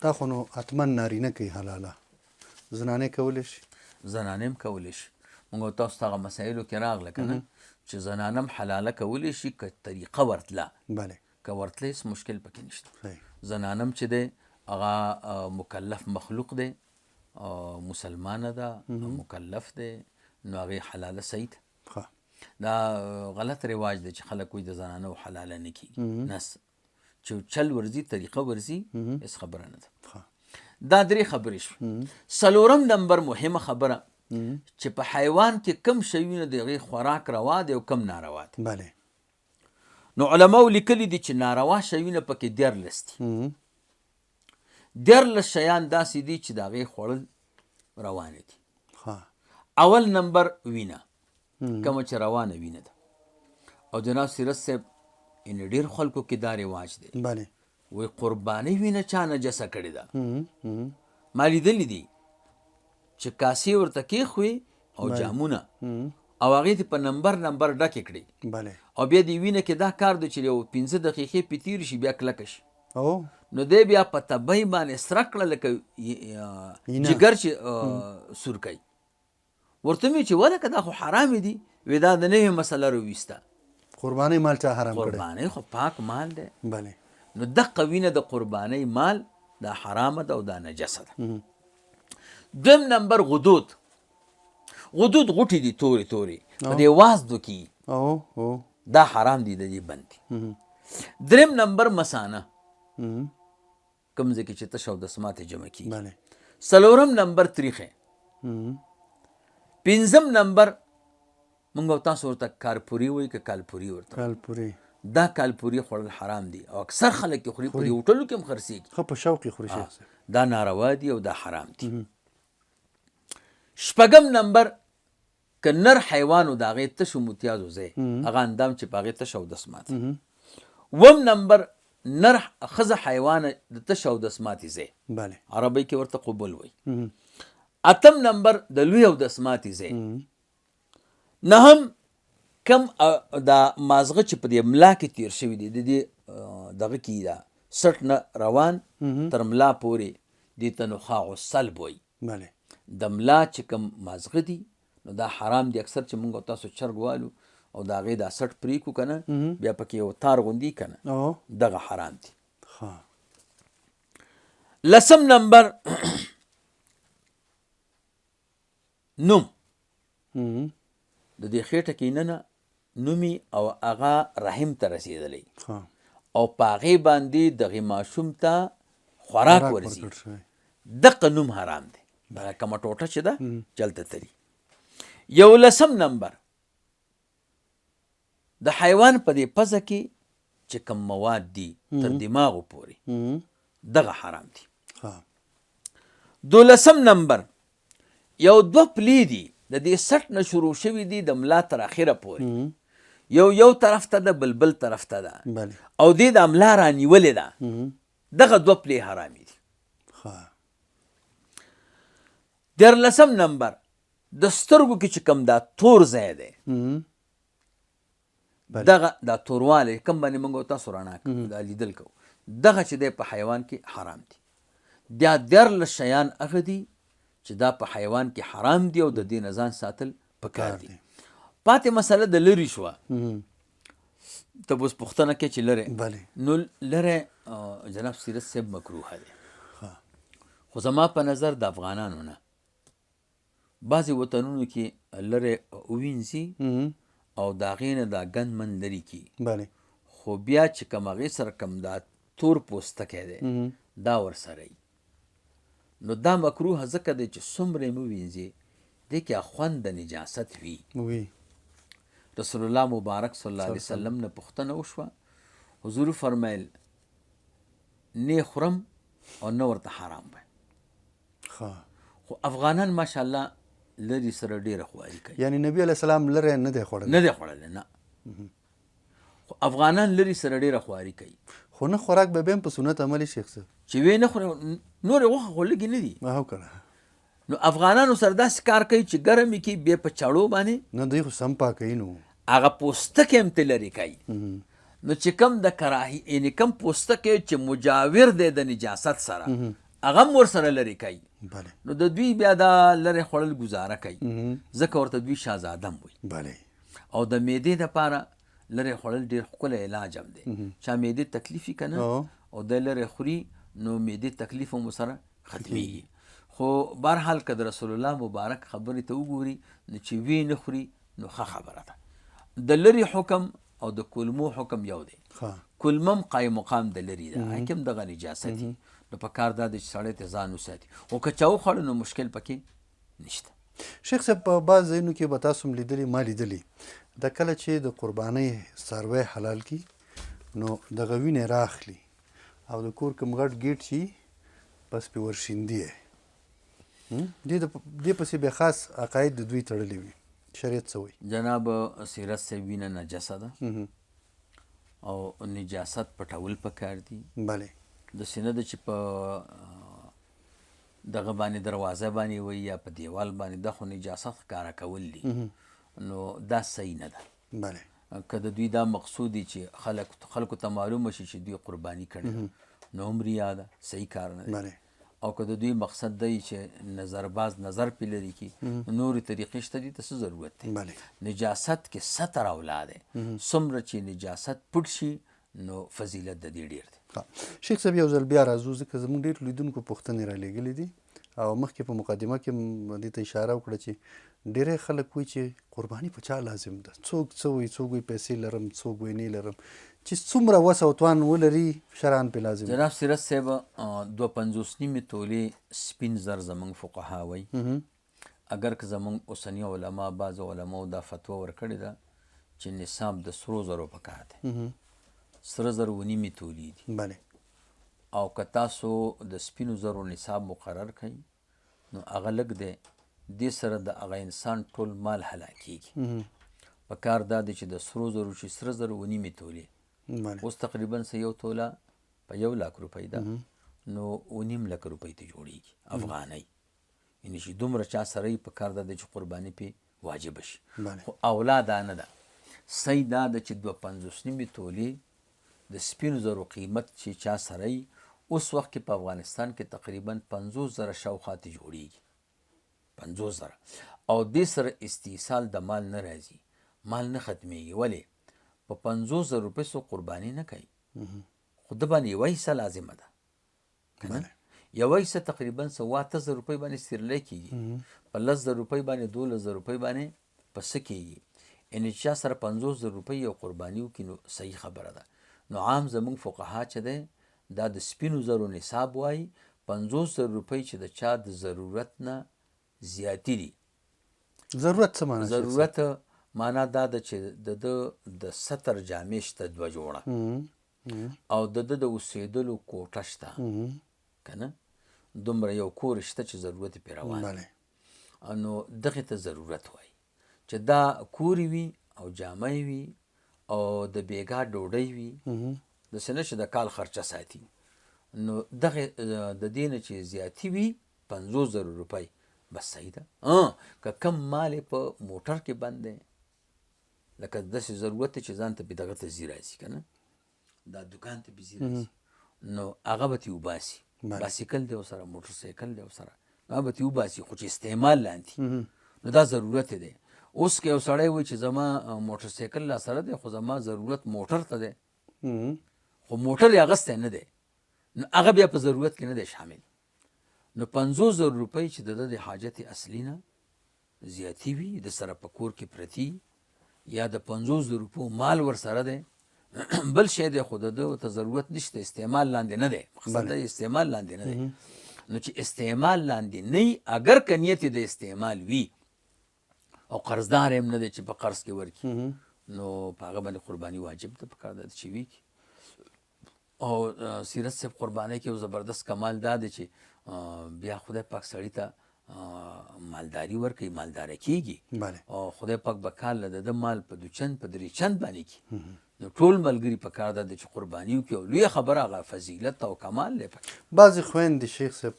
دا خو نو حتما نارینه کوي حلاله، زنانې کولی شي؟ زنانې هم کولی شي. موږ تاسو ته هغه مسایلو کې راغله که نه چې زنانه هم حلاله کولی شي که طریقه ورتله. بله. که ورتله هېڅ مشکل پکې نشته. زنانه هم چې دی هغه مکلف مخلوق دی، مسلمانه ده، مکلف دی، نو هغې حلاله صحیح ده. دا غلط رواج دی چې خلک وایي د زنانو حلاله نه کېږي. نس چې چل ورځي طریقه ورځي هېڅ خبره نه ده. دا 3 خبرې شوې. 4م نمبر مهمه خبره چې په حیوان کې کم شیونه د هغې خوراک روا دی او کم ناروا دی. بله. نو علماو لیکلي دي چې ناروا شیونه پکې 14 دي. 14 شیان داسې دي چې د هغې خوړل روانه دي. اول نمبر وینه، کومه چې روانه وینه ده. او جناب سیرت صاحب یعنې ډېر خلکو کې دا رواج دی. بله. وی قرباني وینه چا نجسه کړې ده. ما لیدلي دي چې کاسې ورته کېښوي او جامونه او هغې ته په نمبر ډکې کړي. بله. او بیا دې وینه کې دا کار دی چې یو 15 دقیقې پې تېرې شي بیا کلکه شي او نو دی بیا په تبۍ باندې سره کړه لکه جګر چې سور کوي. ورته مې چې ولکه دا خو حرامې دي. وی دا د نوې مسله راویسته. قربانۍ مال چا حرام کړی؟ قربانۍ خو پاک مال دی. بله. نو دقه وینه د قربانۍ مال دا حرامه ده او دا نجسه ده. دویم نمبر غدود. غدود غوټې دي تورې تورې په دې وازدو کې او دا حرام دي، د دې بند دي. دریم نمبر مثانه کوم ځای کې چې تشه او دسماتې جمع کېږي. بله. څلورم نمبر تریخې. پنځم نمبر مونږ او تاسو ورته کارپوري وایي که کالپوري ورته. کالپوري. دا کالپوري خوړل حرام دي او اکثر خلک یې خوري. په دې هوټلو کې هم خرڅېږي. ښه په شوق یې خوري شیخ صاحب. دا ناروا دي او دا حرام دي. شپږم نمبر که نر حیوان و د هغې تشو متیازو ځای هغه اندام چې په هغې تشه او دسمات. اووم نمبر نر ښځه حیوان د تشه او دسماتې ځای. بله. عربۍ کې ورته قبول وایي. اتم نمبر د لوی او دسماتې ځای. نهم کم دا مازغه چې په دې ملا کې تیر شوي دي د دې دغه کې دا سټ نه روان تر ملا پورې دې ته نخاع الصلب وایي. بله. د ملا چې کم مازغه دي نو دا حرام دي. اکثر چې مونږ او تاسو چرګ والو او د هغې دا سټ پرې کړو که نه بیا پکې یو تار غوندي که نه دغه حرام دي. لسم نمبر نوم. د دې خېټه کې ننه نومي او هغه رحم ته رسېدلی او په هغې باندې دغې ماشوم ته خوراک ورځي. دغه نوم حرام دی. دغه کومه ټوټه چې ده چلته تلي. یو لسم نمبر د حیوان په دې پزه کې چې کوم مواد دي تر دماغو پورې دغه حرام دي. دولسم نمبر یو دوه پلې دي د دې سټ نه شروع شوي دي د ملا تر اخره پورې. یو طرف ته ده بل طرف ته ده او دې د ملا رانیولې ده. دغه دوه پلې حرامې دي. دیارلسم نمبر د سترګو کې چې کوم دا تور ځای دی دغه دا توروالی کوم باندې موږ او تاسو رڼا کوو دا لیدل کوو دغه چې دی په حیوان کې حرام دي. دا دیارلس شیان هغه دي چې دا په حیوان کې حرام دي او د دې نه ځان ساتل پکار دي. پاتې مسله د لرې شوه. ته به اوس پوښتنه کوې چې لرې نو لرې جناب سیرت صاحب مکروه دی. خو زما په نظر د افغانانو نه بعضې وطنونو کې لرې ووینځي او د هغې نه دا ګند من لرې کړي. خو بیا چې کوم هغې سره کوم دا تور پوستکی دی دا ورسره وي نو دا مکروه ځکه دی چې څومره یې ووینځي دې کې خوند د نجاست وي. رسول الله مبارک صلی الله علیه وسلم نه پوښتنه وشوه. حضور فرمیل نه خورم او نه ورته حرام وی. خو افغانان ماشاءالله لرې سره ډېره خواري کوي. یعنی نبی علیه السلام لرې نه دی خوړلی؟ نه دی خوړلی نه. خو افغانان لرې سره ډېره خواري کوي. خو نه خوراک به هم په سنت عملي شیخ صاحب چې وی نه خوري نورې غوښه خو لږې نه دي. هو کنه. نو افغانانو سره داسې کار کوي چې ګرم یې کړي بیا په چاړو باندې نه دوی خو سم پاکوي نو هغه پوستکی هم ترې لرې کوي. نو چې کوم د کراهي یعنې کوم پوستکی چې مجاور دی د نجاست سره هغه هم ورسره لرې کوي. نو د دوی بیا دا لرې خوړل ګزاره کوي ځکه ورته دوی شهزاده هم وایي. او د معدې دپاره لرې خوړل ډېر ښکلی علاج هم دی. چا معدې تکلیف وي که نه او دی لرې خوري نو معدې تکلیف هم ورسره ختمیږي. خو بهرحال که د رسول الله مبارک خبرې ته وګوري نو چې وی نه خوري نو ښه خبره ده. د لرې حکم او د کلمو حکم یو دی. کلمم قایم مقام د لرې ده حکم دغه نجاست دي. نو په کار دا دی چې سړی ته ځان وساتي. خو که چا وخوړه نو مشکل پکې نشته. شیخ صاحب په بعض ځایونو کې به تاسو هم لیدلي ما لیدلي د کله چې د قربانۍ څاروی حلال کی نو دغه وینې راخلي او د کور کوم غټ ګیټ چې بس پې ورشیندي دې پسې بیا خاص عقاید د دوی تړلي وي. شریعت څه وایي؟ جناب سیرت صاحب وینه نجسه ده او نجاست پټول پکار دي. بله. د سینه ده چې په دغه باندې دروازه باندې وي یا په دیوال باندې دا خو نجاست ښکاره کول دي نو دا صحیح نه ده. بله. که د دوی دا مقصود دي چې خلکو ته معلومه شي چې دوی قرباني کړې نو هم ریا ده، صحیح کار نه دی. بله او که د دوی مقصد دی چې نظرباز نظر پې لري کړي، نو نورې طریقې شته دي ته څه ضرورت دی. بله نجاست کې ستر اولا دی، څومره چې نجاست پټ شي نو فضیلت د دې ډېر دی. شیخ صاحب یو ځل بیا راځو، ځکه زموږ ډېر لیدونکو پوښتنې را لېږلې دي او مخکې په مقدمه کې دې ته اشاره وکړه چې ډېری خلک وایي چې قرباني په چا لازم ده. څوک څه وایي، څوک وایي پیسې لرم، څوک وایي نه لرم، چې څومره وس او توان ولري شرعاً پې لازم ده. جناب سیرت صاحب 250 نیمې تولې سپین زر زموږ فقها وایي، اگر که زموږ اوسني علما بعض علماو دا فتوا ورکړې ده چې نصاب د سرو زرو پکار دی. سره زر 2 نیمې تولې دي. بله او که تاسو د سپینو زرو نصاب مقرر کړئ نو هغه لږ دی، دې سره د هغه انسان ټول مال هلاکیږي. په کار دا دی چې د سرو زرو چې سره زر 2 نیمې تولې، اوس تقریبا یو توله په 1 لک روپۍ ده، نو 2.5 لک روپۍ ته جوړیږي افغانۍ. یعنې چې دومره چا سره یې په کار دا دی چې قرباني پې واجبه شي. خو اولا دا نه ده، صحیح دا ده چې 250 نیمې تولې د سپینو زرو قیمت چې چا سره یي، اوس وخت کې په افغانستان کې تقریبا 50,000 شاوخوا ته جوړیږي. 50,000 او دې سره استحصال د مال نه راځي، مال نه ختمیږي. ولې؟ په 50,000 روپۍ سو قرباني نه کوي، خو ده باندې یوه حصه لازمه ده که نه؟ یوه حصه تقریبا 8,000 روپۍ باندې سیرلی کېږي، په 10,000 روپۍ باندې 12,000 روپۍ باندې په څه کېږي. یعنې چې چا سره 50,000 روپۍ یو قرباني وکړي نو صحیح خبره ده. نو عام زموږ فقها چې دی دا د سپینو زرو نصاب وایي 50,000 روپۍ چې د چا د ضرورت نه زیاتي دي. ضرورت څه معنا؟ ضرورت معنا دا ده چې د ستر جامې شته 2 جوړه، او د اوسېدلو کوټه شته که نه، دومره یو کور شته چې ضرورت یې پرې روان دی. نو دغې ته ضرورت وایي چې دا کور وي او جامه وي او د بیګا ډوډۍ وي، داسې نه چې د کال خرچه ساتي. نو دغه د دې نه چې زیاتي وي 50,000 روپۍ بس صحیح ده. که کم مال یې په موټر کې بند دی، لکه داسې ضرورت دی چې ځان ته پې دغه ته ځي راځي که نه، دا دکان ته پې ځي راځي، نو هغه به ترې وباسي. بایسکل دی ورسره، موټر سایکل دی ورسره، هغه به ترې وباسي، خو چې استعمال لاندې نو دا ضرورت دی. اوس که یو سړی وایي چې زما موټر سایکل لا سره دی خو زما ضرورت موټر ته دی، خو موټر یې اغستی نه دی، نو هغه بیا په ضرورت کې نه دی شامل. نو 50,000 روپۍ چې د ده د حاجت اصلي نه زیاتي وي، د سره په کور کې پرتي، یا د 50,000 روپو مال ورسره دی، بل شی دی خو د ده ته ضرورت نشته، استعمال لاندې نه دی. مقصد دی استعمال لاندې نه دی. نو چې استعمال لاندې نه وي، اگر که نیت د استعمال وي او قرضدار هم نه دی چې په قرض کې ورکړي، نو په هغه باندې قرباني واجب ده، پکار ده چې وي. او سیرت صاحب قربانۍ کې یو زبردست کمال دا دی چې بیا خدای پاک سړي ته مالداري ورکوي، مالداره کېږي، او خدای پاک به کال له د ده مال په 2 چند په 3 چند باندې کړي. نو ټول ملګري پکار ده چې قرباني وکړي، او لویه خبره هغه فضیلت او کمال دی پکې. بعضې خویندې شیخ صاحب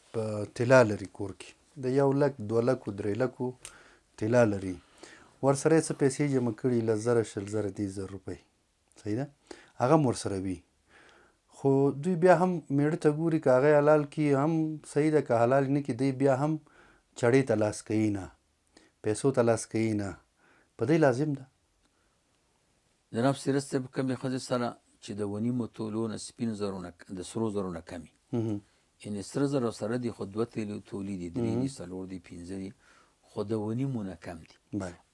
طلا لري کور کې، د 1 لک 2 لکو 3 لکو طلا لري، ورسره یې څه پیسې جمع کړي 10,000 20,000 30,000 روپۍ، صحیح ده، هغه هم ورسره وي، خو دوی بیا هم میړه ته ګوري که هغه حلال کړي هم صحیح ده، که حلال نه کړي دی بیا هم چړې ته لاس کوي نه، پیسو ته لاس کوي نه، په دې لازم ده. جناب سیرت صاحب کمې ښځې سره چې د 2.5 تولو نه سپینو زرو نه د سرو زرو نه کمي، یعنې سره زرو سره دي خو 2 تولې دي، 3 دي، 4 دي، 5 دي، خو د 2.5 نه کم دي،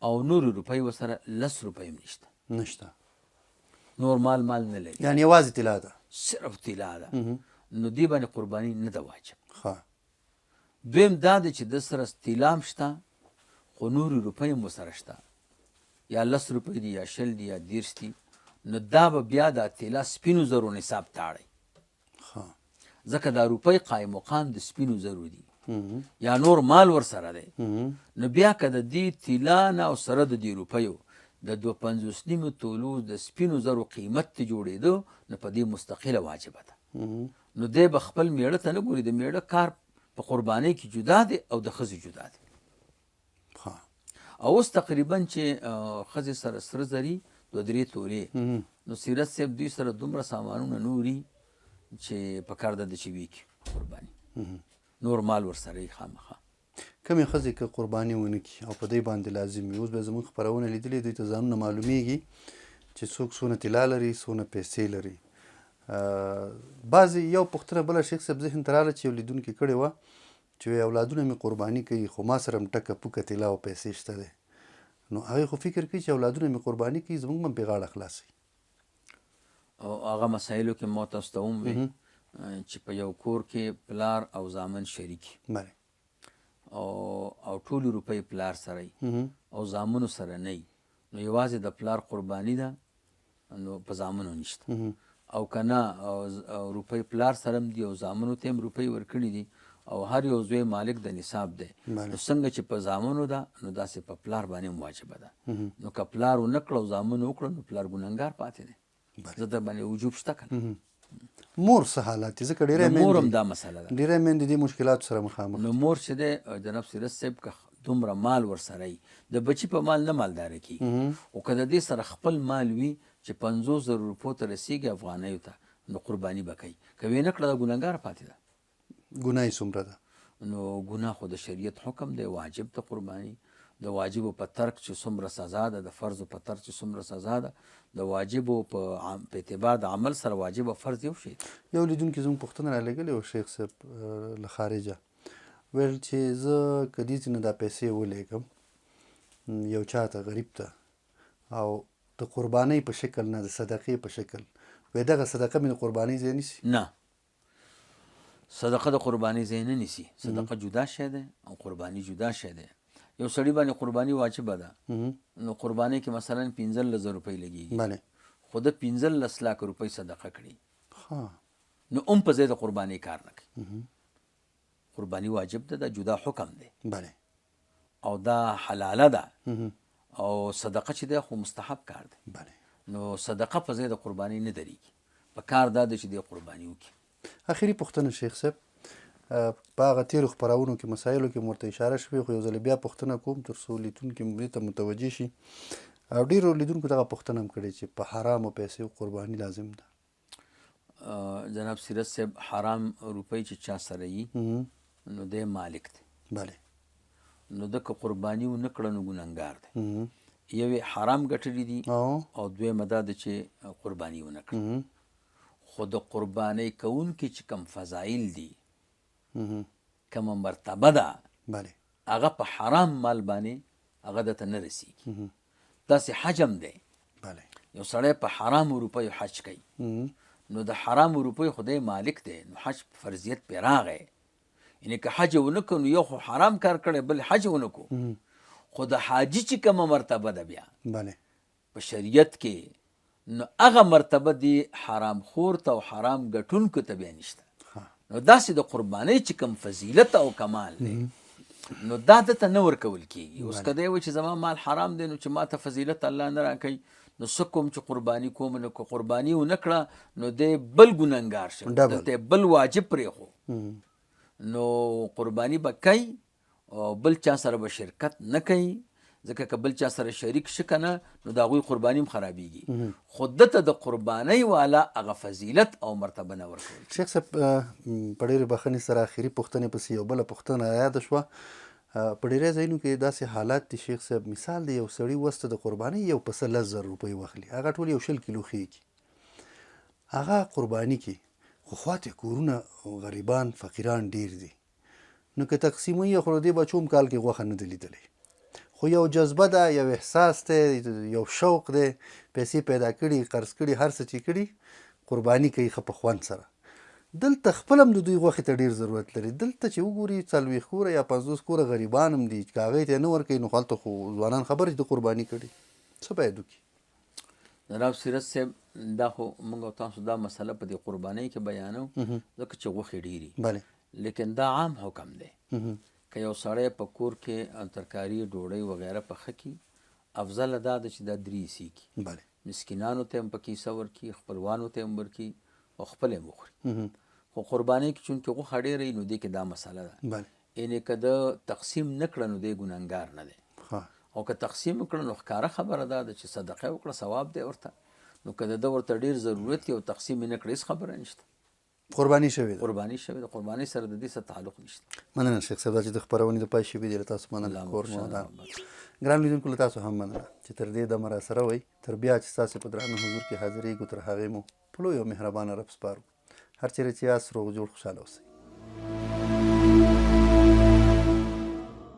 او نورې روپۍ ورسره 10 روپۍ هم نشته، نور مال نه لري، یعنې یوازې طلا ده، صرف طلا ده. نو دې باندې قرباني نه ده واجب. دویم دا دی چې د سره طلا هم شته خو نورې روپۍ هم ورسره شته، یا 10 روپۍ دي یا 20 دي یا 30 دي، نو دا به بیا دا طلا سپینو زرو نصاب تاړئ، ځکه دا روپۍ قایم مقام د سپینو زرو دي یا نور مال ورسره دی. نو بیا که د دې طلا نه او سره د دې روپیو د 250 نیمو تولو د سپینو زرو قیمت ته جوړېدو، نو په دې مستقله واجبه ده. نو دی به خپل میړه ته نه ګوري، د میړه کار په قربانۍ کې جدا دی او د ښځې جدا دی. او اوس تقریبا چې ښځې سره سره زري 2-3 تولې، نو سیرت صاحب دوی سره دومره سامانونه نوري چې په کار ده چې وي کړي قرباني نور مال ورسره یې خامخا. کمې ښځې که قرباني ونه کړي او په دې باندې لازم وي، اوس به زموږ خپرونه لیدلې دوی ته ځانونه معلومیږي چې څوک څونه طلا لري څونه پیسې لري. بعضې یو پوښتنه بله شیخ صاحب ذهن ته راغله چې یو لیدونکي کړې وه چې اولادونه مې قرباني کوي خو ما سره هم ټکه پوکه طلا او پیسې شته دی، نو هغې خو فکر کوي چې اولادونه مې قرباني کوي زموږ به پرې غاړه خلاصوي. او هغه مسایلو کې ما تاسو ته وم وی چې په یو کور کې پلار او زامن شریک بله او ټولې روپۍ پلار سره وي او زامنو سره نه وي، نو یوازې د پلار قرباني ده نو په زامنو نشته، او که نه روپۍ پلار سره هم دي او زامنو ته هم روپۍ ورکړي دي او هر یو زوی مالک د نصاب دی، نو څنګه چې په زامنو ده نو داسې په پلار باندې هم واجبه ده. نو که پلار ونه کړه او زامنو وکړه نو پلار ګنهګار پاتې دی، زه در باندې وجوب شته که نه. مور څه حالات دي؟ ځکه ډېری مور هم دا مسله ده، ډېری میندې دې مشکلاتو سره مخامخ. نو مور چې دی جناب سیرت صاحب که دومره مال ورسره وي د بچي په مال نه مالداره کېږي، او که د دې سره خپل مال وي چې 50,000 روپو ته رسېږي افغانیو ته نو قرباني به کوي، که ویې نه کړه د ګنهګار پاتې ده. ګناه یې څومره ده؟ نو ګناه خو د شریعت حکم دی، واجب ته قرباني، د واجبو په ترک چې څومره سزا ده، د فرضو په ترک چې څومره سزا ده، د واجبو په اعتبار د عمل سره واجب او فرض یو شی دی. یو لیدونکي زموږ پوښتنه رالېږلې وه شیخ صاحب له خارجه، ویل چې زه که دې ځینې دا پیسې ولېږم یو چا ته غریب ته او د قربانۍ په شکل نه د صدقې په شکل، وایي دغه صدقه مې د قربانۍ ځای نیسي؟ نه، صدقه د قربانۍ ځای نه نیسي، صدقه جدا شی دی او قرباني جدا شی دی. یو سړي باندې قرباني واجبه ده، نو قربانۍ کې مثلا 15,000 روپۍ لګېږي، بله خو د 15 لک روپۍ صدقه کړي نو هم په ځای د قربانۍ کار نه کوي. قرباني واجب ده، دا جدا حکم دی، بله او دا حلاله ده، او صدقه چې دی خو مستحب کار دی. بله نو صدقه په ځای د قربانۍ نه درېږي، په کار دا ده چې دی قرباني وکړي. اخري پوښتنه شیخ صاحب، په هغه تیرو خپرونو کې مسایلو کې ورته اشاره شوې، خو یو ځل بیا پوښتنه کوم تر څو لیدونکي دې ته متوجه شي، او ډېرو لیدونکو دغه پوښتنه هم کړې چې په حرامو پیسې قرباني لازم ده. جناب سیرت صاحب حرام روپۍ چې چا سره وي نو دی مالک دی، بله نو ده که قرباني ونه کړه نو ګنهګار دی. یو حرام ګټلي دي او دویمه دا ده چې قرباني ونه کړه، خو د قربانۍ کوونکي چې کم فضایل دي کومه مرتبه ده بله هغه په حرام مال باندې هغه درته نه رسېږي. داسې حجم دی، بله یو سړی په حرامو روپیو حج کوي نو د حرامو روپیو خدای مالک دی، نو حج فرضیت پرې راغی، یعنې که حج ونه کړو نو یو خو حرام کار کړی بل حج ونه کړو، خو د حاجي چې کومه مرتبه ده بیا بله په شریعت کې نو هغه مرتبه دی حرام خور ته او حرام ګټونکو ته بیا نشته. نو داسې د قربانۍ چې کوم فضیلت او کمال دی نو دا دته نه ورکول کېږي. اوس که دی وایي چې زما مال حرام دی نو چې ما ته فضیلت الله نه راکوي نو څه کوم چې قرباني کوم، نو که قرباني ونه کړه نو دی بل ګنهګار شو، دلته بل واجب پرېښو، نو قرباني به کوي او بل چا سره به شرکت نه کوي، ځکه که بل چا سره شریک شي که نه نو د هغوی قرباني هم خرابېږي، خو دته د قربانۍ والا هغه فضیلت او مرتبه نه ورکول. شیخ صاحب په ډېرې بخښنې سره آخري پوښتنې پسې یو بله پوښتنه یاده شوه. په ډېری ځایونو کې داسې حالات دي شیخ صاحب، مثال دی یو سړي وسته د قربانۍ یو پسه 10,000 روپۍ واخلي، هغه ټول یو 100 کیلو خېږي، هغه قرباني کړي، خو خواته کورونه غریبان فقیران ډېر دي، نو که تقسیموي یې خو دې بچو هم کال کې غوښه نه ده لیدلی، خو یو جذبه ده، یو احساس دی، یو شوق دی، پیسې پیدا کړي، قرض کړي، هر څه چې کړي قرباني کوي ښه په خوند سره. دلته خپل هم د دوی غوښې ته ډېر ضرورت لري، دلته چې وګوري 40 کوره یا 50 کوره غریبان هم دي چې هغوی ته یې نه ورکوي نو هلته خو ځوانان خبر چې د قرباني کړي، څه باید وکړي؟ جناب سیرت صاحب دا خو موږ او تاسو دا مسله په دې قربانۍ کې بیانو ځکه چې غوښې ډېري، بله لیکن دا عام حکم دی که یو سړی په کور کې ترکاري ډوډۍ وغیره پخه کړي افضله دا ده چې دا 3 حصې کړي، بله مسکینانو ته هم پکې حصه ورکړي، خپلوانو ته هم ورکړي او خپل هم وخوري. خو قربانۍ کې چونکې غوښه ډېره وي نو دې کې دا مسله ده، بله یعنې که د تقسیم نه کړه نو دی ګنهګار نه دی، او که تقسیم وکړه نو ښکاره خبره دا ده چې صدقه وکړه ثواب دی ورته، نو که د ده ورته ډېر ضرورت وي او تقسیم یې نه کړه هېڅ خبره نشته. قرباني شوې ده. قرباني شوې ده. قرباني سره د دې څه تعلق نشته. مننه شیخ صاحب دا چې د خپرونې د پای شیبې دي له تاسو مننه کور مو ودان. ګران لیدونکو له تاسو هم مننه چې تر دې دمه راسره وئ. تر بیا چې ستاسې په درانه حضور کې حاضرېږو تر هغې مو په لوی او مهربانه رب سپارو. هر چېرې چې یاست روغ جوړ خوشحاله اوسئ.